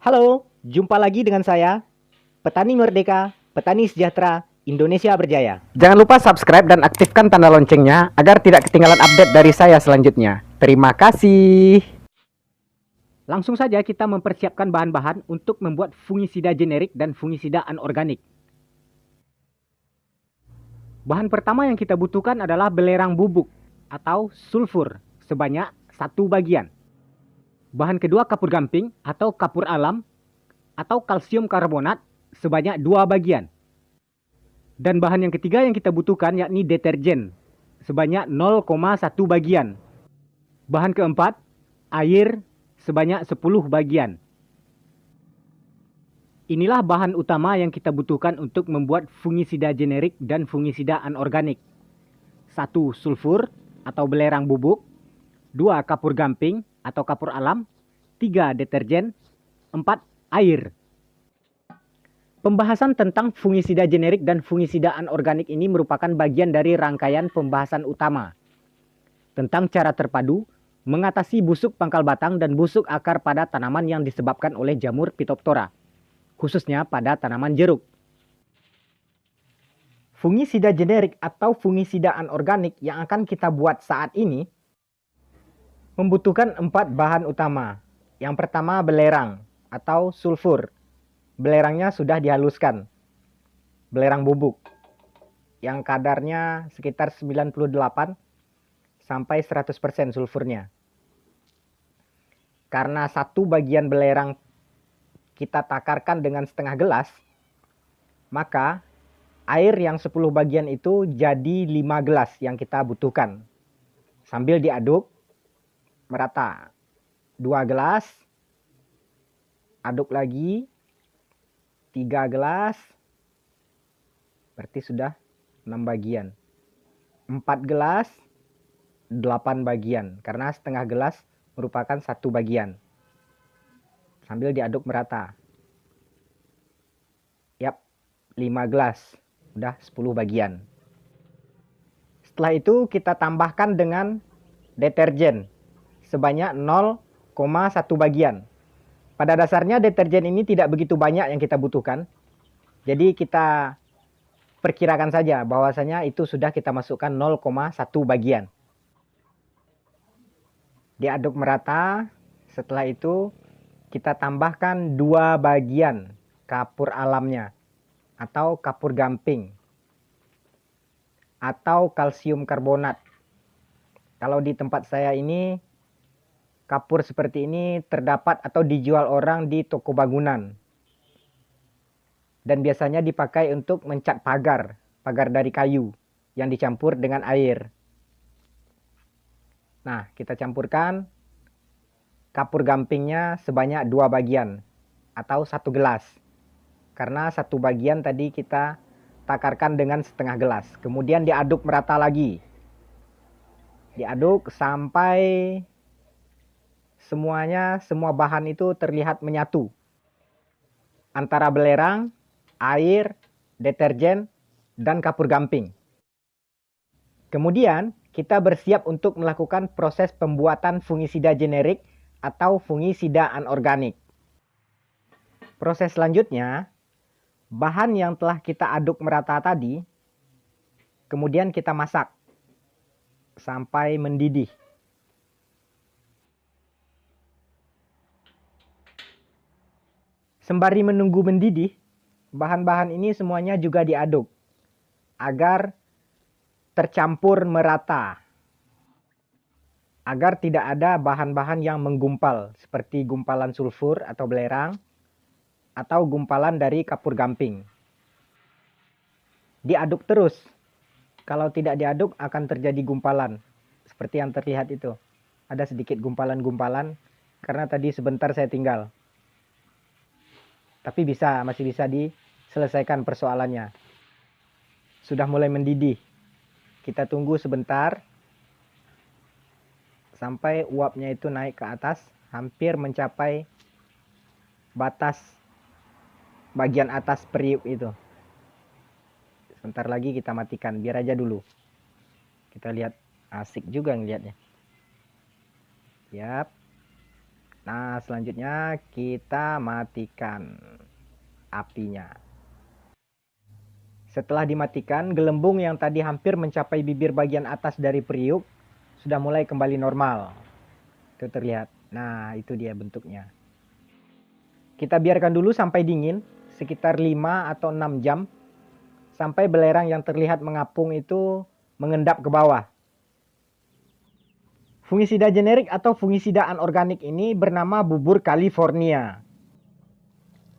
Halo, jumpa lagi dengan saya, Petani Merdeka, Petani Sejahtera, Indonesia Berjaya. Jangan lupa subscribe dan aktifkan tanda loncengnya agar tidak ketinggalan update dari saya selanjutnya. Terima kasih. Langsung saja kita mempersiapkan bahan-bahan untuk membuat fungisida generik dan fungisida anorganik. Bahan pertama yang kita butuhkan adalah belerang bubuk atau sulfur sebanyak 1 bagian. Bahan kedua kapur gamping atau kapur alam atau kalsium karbonat sebanyak 2 bagian. Dan bahan yang ketiga yang kita butuhkan yakni deterjen sebanyak 0,1 bagian. Bahan keempat, air sebanyak 10 bagian. Inilah bahan utama yang kita butuhkan untuk membuat fungisida generik dan fungisida anorganik. 1 sulfur atau belerang bubuk, 2 kapur gamping atau kapur alam, 3 deterjen, 4 air. Pembahasan tentang fungisida generik dan fungisida anorganik ini merupakan bagian dari rangkaian pembahasan utama tentang cara terpadu mengatasi busuk pangkal batang dan busuk akar pada tanaman yang disebabkan oleh jamur Phytophthora, khususnya pada tanaman jeruk. Fungisida generik atau fungisida anorganik yang akan kita buat saat ini membutuhkan 4 bahan utama. Yang pertama belerang atau sulfur. Belerangnya sudah dihaluskan. Belerang bubuk yang kadarnya sekitar 98 sampai 100% sulfurnya. Karena 1 bagian belerang kita takarkan dengan setengah gelas, maka air yang 10 bagian itu jadi 5 gelas yang kita butuhkan. Sambil diaduk merata. 2 gelas, aduk lagi, 3 gelas, berarti sudah 6 bagian. 4 gelas, 8 bagian, karena setengah gelas merupakan 1 bagian. Sambil diaduk merata. Yap, 5 gelas, udah 10 bagian. Setelah itu kita tambahkan dengan deterjen sebanyak 0,1 bagian. Pada dasarnya deterjen ini tidak begitu banyak yang kita butuhkan. Jadi kita perkirakan saja bahwasanya itu sudah kita masukkan 0,1 bagian. Diaduk merata. Setelah itu kita tambahkan 2 bagian kapur alamnya atau kapur gamping atau kalsium karbonat. Kalau di tempat saya ini kapur seperti ini terdapat atau dijual orang di toko bangunan. Dan biasanya dipakai untuk mencat pagar dari kayu yang dicampur dengan air. Nah, kita campurkan kapur gampingnya sebanyak 2 bagian atau 1 gelas. Karena 1 bagian tadi kita takarkan dengan setengah gelas. Kemudian diaduk merata lagi. Diaduk sampai semua bahan itu terlihat menyatu antara belerang, air, deterjen, dan kapur gamping. Kemudian kita bersiap untuk melakukan proses pembuatan fungisida generik atau fungisida anorganik. Proses selanjutnya, bahan yang telah kita aduk merata tadi, kemudian kita masak sampai mendidih. Sembari menunggu mendidih, bahan-bahan ini semuanya juga diaduk agar tercampur merata. Agar tidak ada bahan-bahan yang menggumpal seperti gumpalan sulfur atau belerang atau gumpalan dari kapur gamping. Diaduk terus. Kalau tidak diaduk akan terjadi gumpalan seperti yang terlihat itu. Ada sedikit gumpalan-gumpalan karena tadi sebentar saya tinggal. Tapi masih bisa diselesaikan persoalannya. Sudah mulai mendidih. Kita tunggu sebentar sampai uapnya itu naik ke atas, hampir mencapai batas bagian atas periuk itu. Sebentar lagi kita matikan, biar aja dulu. Kita lihat, asik juga ngelihatnya. Yap. Nah, selanjutnya kita matikan apinya. Setelah dimatikan, gelembung yang tadi hampir mencapai bibir bagian atas dari periuk sudah mulai kembali normal. Itu terlihat. Nah, itu dia bentuknya. Kita biarkan dulu sampai dingin, sekitar 5 atau 6 jam, sampai belerang yang terlihat mengapung itu mengendap ke bawah. Fungisida generik atau fungisida anorganik ini bernama bubur California.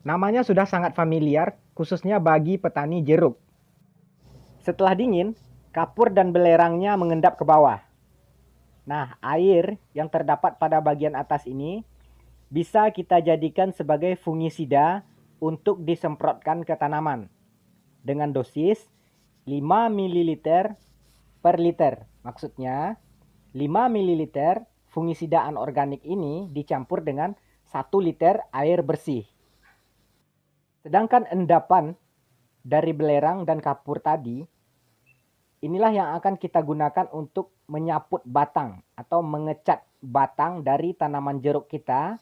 Namanya sudah sangat familiar, khususnya bagi petani jeruk. Setelah dingin, kapur dan belerangnya mengendap ke bawah. Nah, air yang terdapat pada bagian atas ini bisa kita jadikan sebagai fungisida untuk disemprotkan ke tanaman dengan dosis 5 ml per liter. Maksudnya 5 ml fungisida anorganik ini dicampur dengan 1 liter air bersih. Sedangkan endapan dari belerang dan kapur tadi, inilah yang akan kita gunakan untuk menyaput batang atau mengecat batang dari tanaman jeruk kita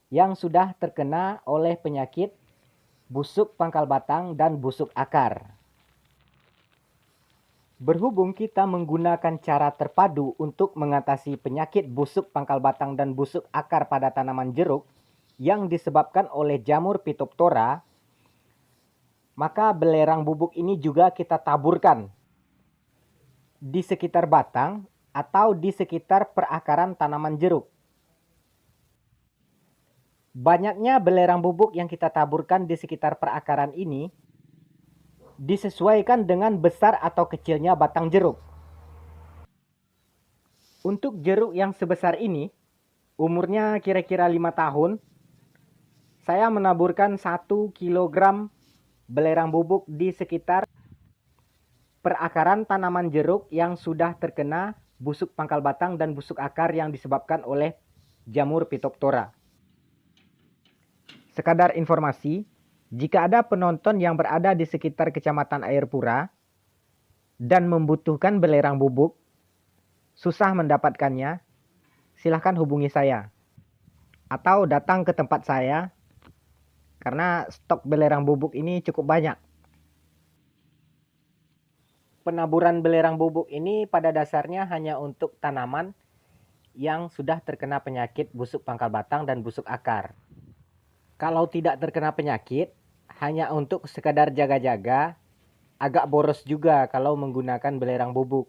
yang sudah terkena oleh penyakit busuk pangkal batang dan busuk akar. Berhubung kita menggunakan cara terpadu untuk mengatasi penyakit busuk pangkal batang dan busuk akar pada tanaman jeruk yang disebabkan oleh jamur Phytophthora, maka belerang bubuk ini juga kita taburkan di sekitar batang atau di sekitar perakaran tanaman jeruk. Banyaknya belerang bubuk yang kita taburkan di sekitar perakaran ini disesuaikan dengan besar atau kecilnya batang jeruk. Untuk jeruk yang sebesar ini, umurnya kira-kira 5 tahun, saya menaburkan 1 kg belerang bubuk di sekitar perakaran tanaman jeruk yang sudah terkena busuk pangkal batang dan busuk akar yang disebabkan oleh jamur Phytophthora. Sekadar informasi, jika ada penonton yang berada di sekitar Kecamatan Airpura dan membutuhkan belerang bubuk, susah mendapatkannya, silahkan hubungi saya atau datang ke tempat saya karena stok belerang bubuk ini cukup banyak. Penaburan belerang bubuk ini pada dasarnya hanya untuk tanaman yang sudah terkena penyakit busuk pangkal batang dan busuk akar. Kalau tidak terkena penyakit, hanya untuk sekadar jaga-jaga, agak boros juga kalau menggunakan belerang bubuk.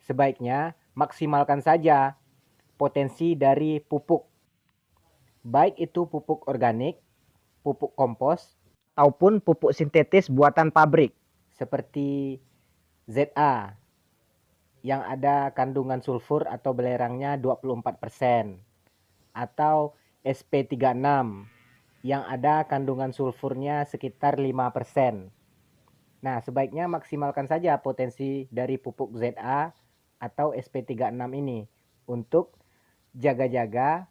Sebaiknya maksimalkan saja potensi dari pupuk. Baik itu pupuk organik, pupuk kompos, ataupun pupuk sintetis buatan pabrik seperti ZA yang ada kandungan sulfur atau belerangnya 24% atau SP36 yang ada kandungan sulfurnya sekitar 5%. Nah, sebaiknya maksimalkan saja potensi dari pupuk ZA atau SP36 ini untuk jaga-jaga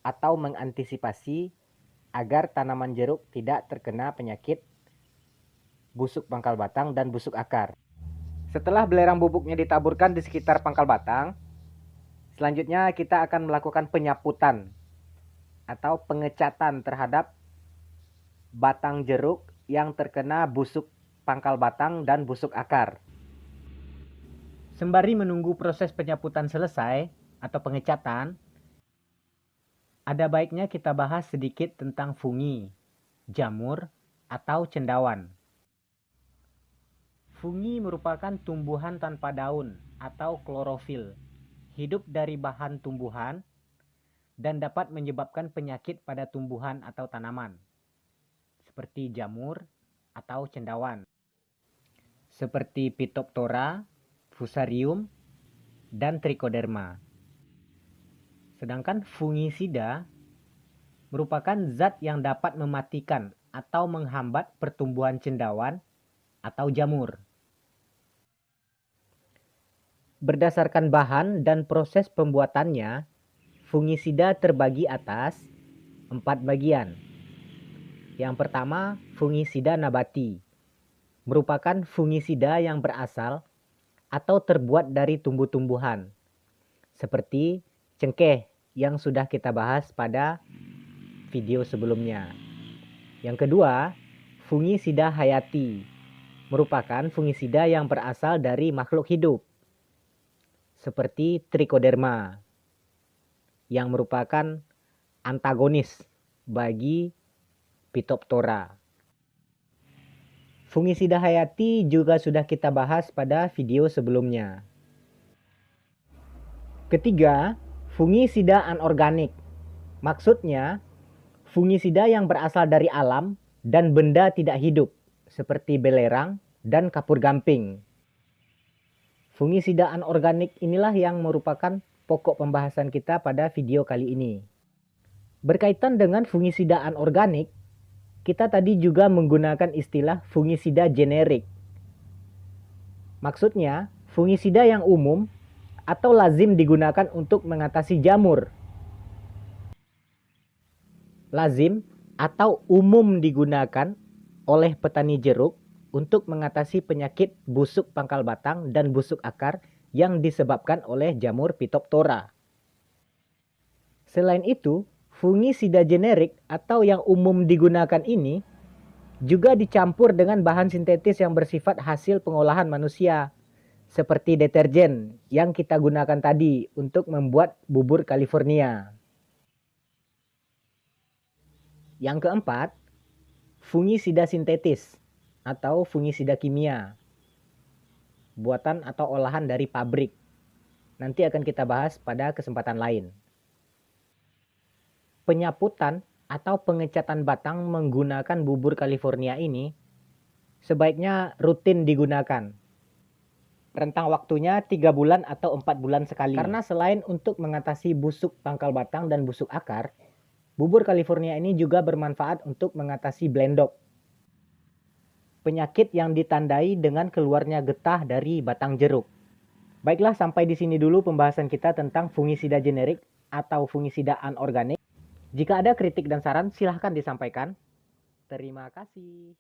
atau mengantisipasi agar tanaman jeruk tidak terkena penyakit busuk pangkal batang dan busuk akar. Setelah belerang bubuknya ditaburkan di sekitar pangkal batang, selanjutnya kita akan melakukan penyaputan atau pengecatan terhadap batang jeruk yang terkena busuk pangkal batang dan busuk akar. Sembari menunggu proses penyaputan selesai atau pengecatan, ada baiknya kita bahas sedikit tentang fungi, jamur, atau cendawan. Fungi merupakan tumbuhan tanpa daun atau klorofil, hidup dari bahan tumbuhan, dan dapat menyebabkan penyakit pada tumbuhan atau tanaman, seperti jamur atau cendawan, seperti Phytophthora, Fusarium, dan Trichoderma. Sedangkan fungisida merupakan zat yang dapat mematikan atau menghambat pertumbuhan cendawan atau jamur. Berdasarkan bahan dan proses pembuatannya, fungisida terbagi atas 4 bagian. Yang pertama, fungisida nabati. Merupakan fungisida yang berasal atau terbuat dari tumbuh-tumbuhan, seperti cengkeh yang sudah kita bahas pada video sebelumnya. Yang kedua, fungisida hayati merupakan fungisida yang berasal dari makhluk hidup seperti Trichoderma yang merupakan antagonis bagi Phytophthora. Fungisida hayati juga sudah kita bahas pada video sebelumnya. Ketiga, fungisida anorganik. Maksudnya, fungisida yang berasal dari alam dan benda tidak hidup seperti belerang dan kapur gamping. Fungisida anorganik inilah yang merupakan pokok pembahasan kita pada video kali ini. Berkaitan dengan fungisida anorganik, kita tadi juga menggunakan istilah fungisida generik. Maksudnya, fungisida yang umum atau lazim digunakan untuk mengatasi jamur. Lazim atau umum digunakan oleh petani jeruk untuk mengatasi penyakit busuk pangkal batang dan busuk akar yang disebabkan oleh jamur Phytophthora. Selain itu, fungisida generik atau yang umum digunakan ini juga dicampur dengan bahan sintetis yang bersifat hasil pengolahan manusia, seperti deterjen yang kita gunakan tadi untuk membuat bubur California. Yang keempat, fungisida sintetis atau fungisida kimia, buatan atau olahan dari pabrik. Nanti akan kita bahas pada kesempatan lain. Penyaputan atau pengecatan batang menggunakan bubur California ini sebaiknya rutin digunakan. Rentang waktunya 3 bulan atau 4 bulan sekali. Karena selain untuk mengatasi busuk pangkal batang dan busuk akar, bubur California ini juga bermanfaat untuk mengatasi blendok, penyakit yang ditandai dengan keluarnya getah dari batang jeruk. Baiklah, sampai di sini dulu pembahasan kita tentang fungisida generik atau fungisida anorganik. Jika ada kritik dan saran, silahkan disampaikan. Terima kasih.